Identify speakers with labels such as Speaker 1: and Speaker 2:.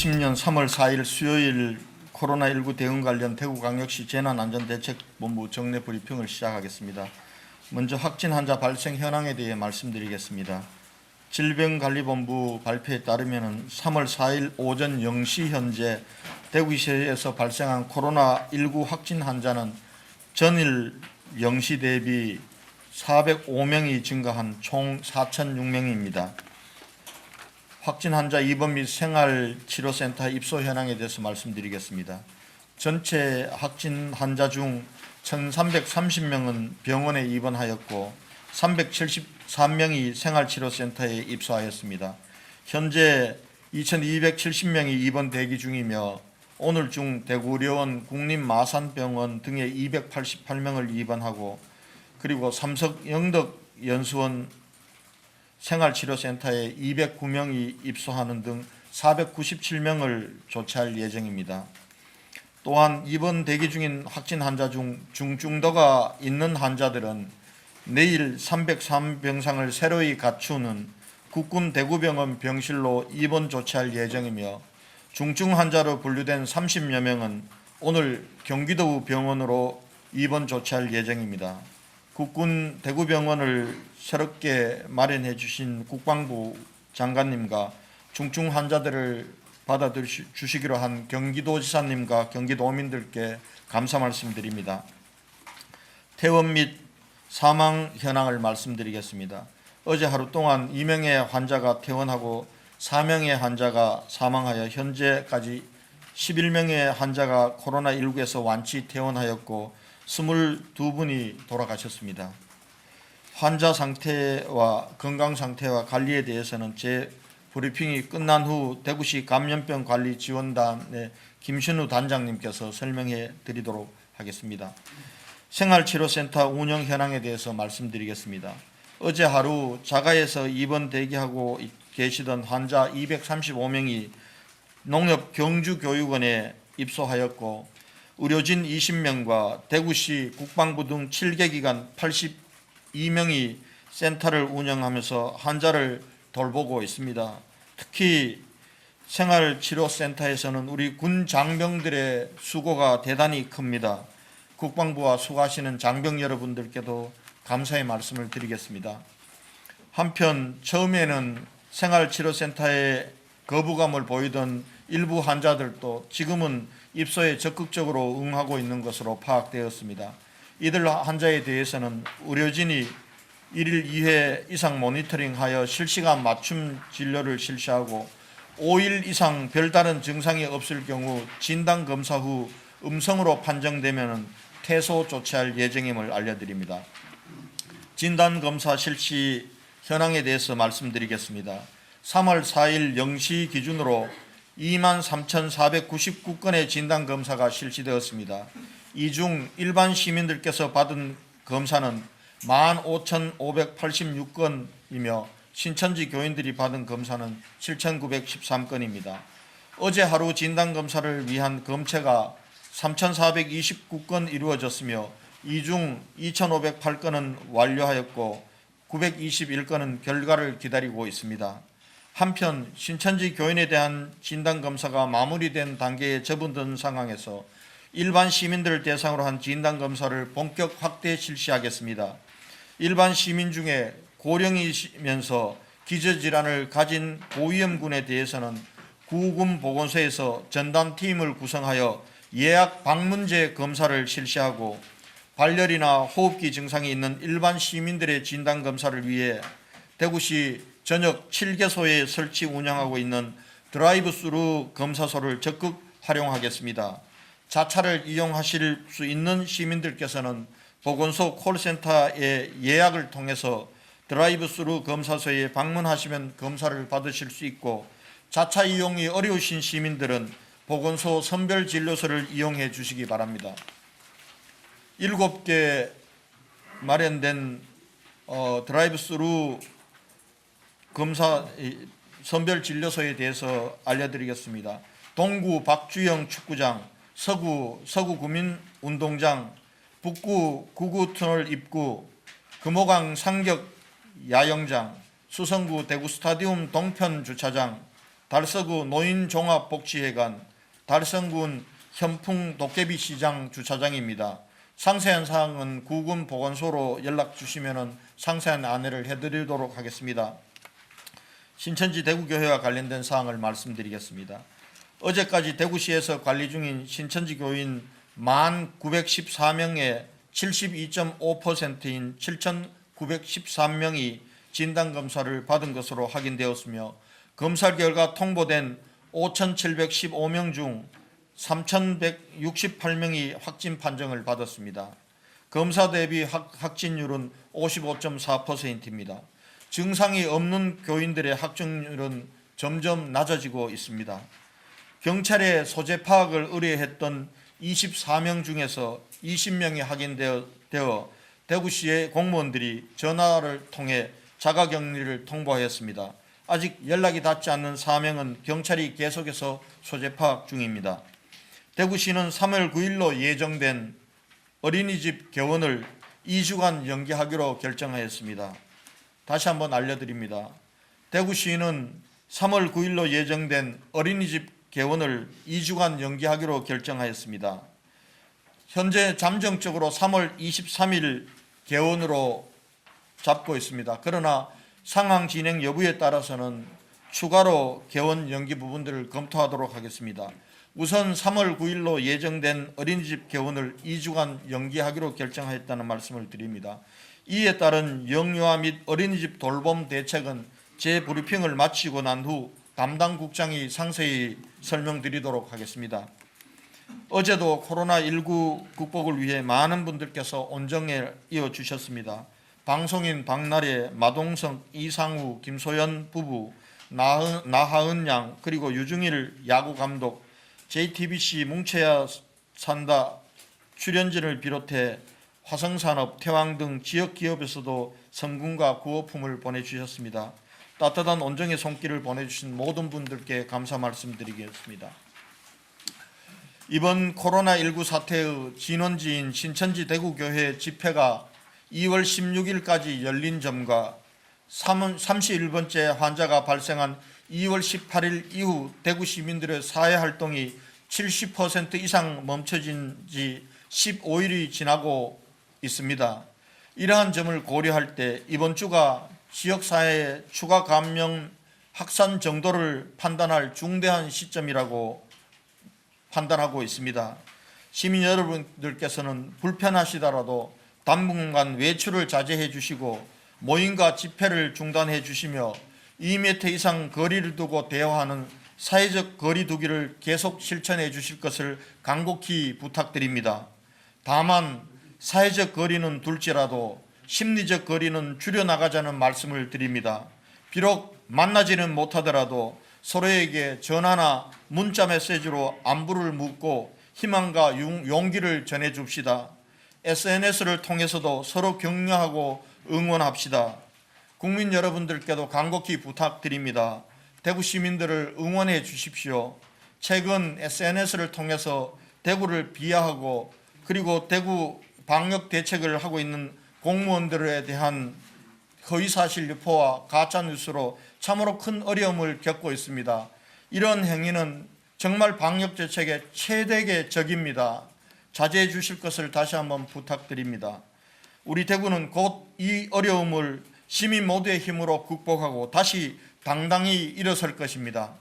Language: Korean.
Speaker 1: 2020년 3월 4일 수요일 코로나19 대응 관련 대구광역시 재난안전대책본부 정례 브리핑을 시작하겠습니다. 먼저 확진 환자 발생 현황에 대해 말씀드리겠습니다. 질병관리본부 발표에 따르면 3월 4일 오전 0시 현재 대구시에서 발생한 코로나19 확진 환자는 전일 0시 대비 405명이 증가한 총 4,006명입니다. 확진 환자 입원 및 생활치료센터 입소 현황에 대해서 말씀드리겠습니다. 전체 확진 환자 중 1,330명은 병원에 입원하였고 373명이 생활치료센터에 입소하였습니다. 현재 2,270명이 입원 대기 중이며 오늘 중 대구의료원, 국립마산병원 등에 288명을 입원하고 그리고 삼성영덕연수원 생활치료센터에 209명이 입소하는 등 497명을 조치할 예정입니다. 또한 입원 대기 중인 확진 환자 중 중증도가 있는 환자들은 내일 303병상을 새로이 갖추는 국군 대구병원 병실로 입원 조치할 예정이며 중증 환자로 분류된 30여 명은 오늘 경기도 병원으로 입원 조치할 예정입니다. 국군 대구병원을 새롭게 마련해 주신 국방부 장관님과 중증 환자들을 받아주시기로 한 경기도지사님과 경기도민들께 감사 말씀드립니다. 퇴원 및 사망 현황을 말씀드리겠습니다. 어제 하루 동안 2명의 환자가 퇴원하고 4명의 환자가 사망하여 현재까지 11명의 환자가 코로나19에서 완치 퇴원하였고 22분이 돌아가셨습니다. 환자 상태와 건강 상태와 관리에 대해서는 제 브리핑이 끝난 후 대구시 감염병관리지원단의 김신우 단장님께서 설명해 드리도록 하겠습니다. 생활치료센터 운영 현황에 대해서 말씀드리겠습니다. 어제 하루 자가에서 입원 대기하고 계시던 환자 235명이 농협경주교육원에 입소하였고 의료진 20명과 대구시 국방부 등 7개 기관 82명이 센터를 운영하면서 환자를 돌보고 있습니다. 특히 생활치료센터에서는 우리 군 장병들의 수고가 대단히 큽니다. 국방부와 수고하시는 장병 여러분들께도 감사의 말씀을 드리겠습니다. 한편 처음에는 생활치료센터에 거부감을 보이던 일부 환자들도 지금은 입소에 적극적으로 응하고 있는 것으로 파악되었습니다. 이들 환자에 대해서는 의료진이 1일 2회 이상 모니터링하여 실시간 맞춤 진료를 실시하고 5일 이상 별다른 증상이 없을 경우 진단검사 후 음성으로 판정되면 퇴소 조치할 예정임을 알려드립니다. 진단검사 실시 현황에 대해서 말씀드리겠습니다. 3월 4일 0시 기준으로 23,499건의 진단검사가 실시되었습니다. 이 중 일반 시민들께서 받은 검사는 15,586건이며 신천지 교인들이 받은 검사는 7,913건입니다. 어제 하루 진단검사를 위한 검체가 3,429건 이루어졌으며 이 중 2,508건은 완료하였고 921건은 결과를 기다리고 있습니다. 한편 신천지 교인에 대한 진단검사가 마무리된 단계에 접어든 상황에서 일반 시민들을 대상으로 한 진단검사를 본격 확대 실시하겠습니다. 일반 시민 중에 고령이면서 기저질환을 가진 고위험군에 대해서는 구군 보건소에서 전담팀을 구성하여 예약 방문제 검사를 실시하고 발열이나 호흡기 증상이 있는 일반 시민들의 진단검사를 위해 대구시 전역 7개소에 설치 운영하고 있는 드라이브스루 검사소를 적극 활용하겠습니다. 자차를 이용하실 수 있는 시민들께서는 보건소 콜센터의 예약을 통해서 드라이브스루 검사소에 방문하시면 검사를 받으실 수 있고 자차 이용이 어려우신 시민들은 보건소 선별진료소를 이용해 주시기 바랍니다. 7개 마련된 드라이브스루 검사 선별진료소에 대해서 알려드리겠습니다. 동구 박주영 축구장, 서구 구민운동장, 북구 구구터널 입구, 금호강 상격 야영장, 수성구 대구스타디움 동편 주차장, 달서구 노인종합복지회관, 달성군 현풍 도깨비시장 주차장입니다. 상세한 사항은 구군보건소로 연락 주시면 상세한 안내를 해드리도록 하겠습니다. 신천지 대구교회와 관련된 사항을 말씀드리겠습니다. 어제까지 대구시에서 관리 중인 신천지 교인 1914명의 72.5%인 7,913명이 진단검사를 받은 것으로 확인되었으며 검사 결과 통보된 5,715명 중 3,168명이 확진 판정을 받았습니다. 검사 대비 확진율은 55.4%입니다. 증상이 없는 교인들의 확진율은 점점 낮아지고 있습니다. 경찰에 소재 파악을 의뢰했던 24명 중에서 20명이 확인되어 대구시의 공무원들이 전화를 통해 자가격리를 통보하였습니다. 아직 연락이 닿지 않는 4명은 경찰이 계속해서 소재 파악 중입니다. 대구시는 3월 9일로 예정된 어린이집 개원을 2주간 연기하기로 결정하였습니다. 다시 한번 알려드립니다. 대구시는 3월 9일로 예정된 어린이집 개원을 2주간 연기하기로 결정하였습니다. 현재 잠정적으로 3월 23일 개원으로 잡고 있습니다. 그러나 상황 진행 여부에 따라서는 추가로 개원 연기 부분들을 검토하도록 하겠습니다. 우선 3월 9일로 예정된 어린이집 개원을 2주간 연기하기로 결정하였다는 말씀을 드립니다. 이에 따른 영유아 및 어린이집 돌봄 대책은 재브리핑을 마치고 난 후 담당 국장이 상세히 설명드리도록 하겠습니다. 어제도 코로나19 극복을 위해 많은 분들께서 온정에 이어주셨습니다. 방송인 박나래, 마동석, 이상우, 김소연 부부, 나하은 양, 그리고 유중일 야구감독, JTBC 뭉쳐야 산다 출연진을 비롯해 화성산업, 태왕 등 지역 기업에서도 성금과 구호품을 보내주셨습니다. 따뜻한 온정의 손길을 보내주신 모든 분들께 감사 말씀드리겠습니다. 이번 코로나19 사태의 진원지인 신천지 대구교회 집회가 2월 16일까지 열린 점과 31번째 환자가 발생한 2월 18일 이후 대구 시민들의 사회활동이 70% 이상 멈춰진 지 15일이 지나고 있습니다. 이러한 점을 고려할 때 이번 주가 지역사회의 추가 감염 확산 정도를 판단할 중대한 시점이라고 판단하고 있습니다. 시민 여러분들께서는 불편하시더라도 당분간 외출을 자제해 주시고 모임과 집회를 중단해 주시며 2m 이상 거리를 두고 대화하는 사회적 거리 두기를 계속 실천해 주실 것을 간곡히 부탁드립니다. 다만 사회적 거리는 둘지라도 심리적 거리는 줄여나가자는 말씀을 드립니다. 비록 만나지는 못하더라도 서로에게 전화나 문자 메시지로 안부를 묻고 희망과 용기를 전해줍시다. SNS를 통해서도 서로 격려하고 응원합시다. 국민 여러분들께도 간곡히 부탁드립니다. 대구 시민들을 응원해 주십시오. 최근 SNS를 통해서 대구를 비하하고 그리고 대구 방역 대책을 하고 있는 공무원들에 대한 허위사실 유포와 가짜뉴스로 참으로 큰 어려움을 겪고 있습니다. 이런 행위는 정말 방역 대책의 최대의 적입니다. 자제해 주실 것을 다시 한번 부탁드립니다. 우리 대구는 곧 이 어려움을 시민 모두의 힘으로 극복하고 다시 당당히 일어설 것입니다.